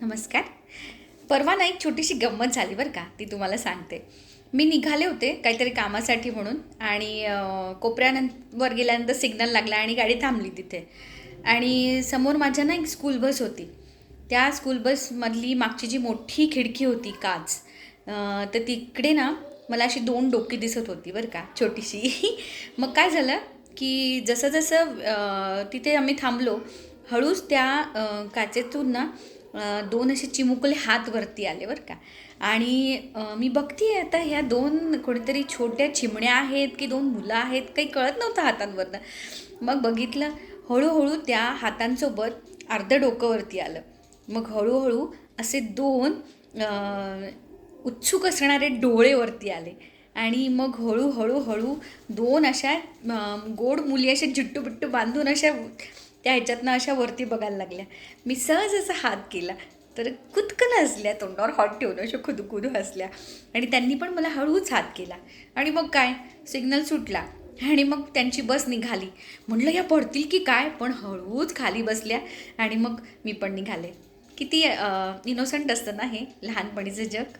नमस्कार. परवा ना एक छोटीशी गंमत झाली बरं का, ती तुम्हाला सांगते. मी निघाले होते काहीतरी कामासाठी म्हणून आणि कोपऱ्यावर गेल्यानंतर सिग्नल लागला आणि गाडी थांबली तिथे. आणि समोर माझ्या ना एक स्कूल बस होती. त्या स्कूल बसमधली मागची जी मोठी खिडकी होती काच, तर तिकडे ना मला अशी 2 डोकी दिसत होती बरं का, छोटीशी. मग काय झालं, की जसं-जसं तिथे आम्ही थांबलो, हळूच त्या काचेतून ना 2 असे चिमुकले हात वरती आले बरं का. आणि मी बघते आता ह्या 2 कोणीतरी छोट्या चिमण्या आहेत की 2 मुलं आहेत, काही कळत नव्हतं हातांवरनं. मग बघितलं, हळूहळू त्या हातांसोबत अर्धं डोकं वरती आलं. मग हळूहळू असे 2 उत्सुक असणारे डोळे वरती आले आणि मग हळू 2 अशा गोड मुली अशा जिट्टू-बिट्टू बांधून अशा त्या ह्याच्यातनं अशा वरती बघायला लागल्या. मी सहज असा हात केला, तर कुदकन हसल्या, तोंडावर हात ठेवून अशा खुदखुदू हसल्या आणि त्यांनी पण मला हळूच हात केला. आणि मग काय, सिग्नल सुटला आणि मग त्यांची बस निघाली. म्हटलं या पडतील की काय, पण हळूच खाली बसल्या आणि मग मी पण निघाले. किती इनोसंट असतं ना हे लहानपणीचं जग.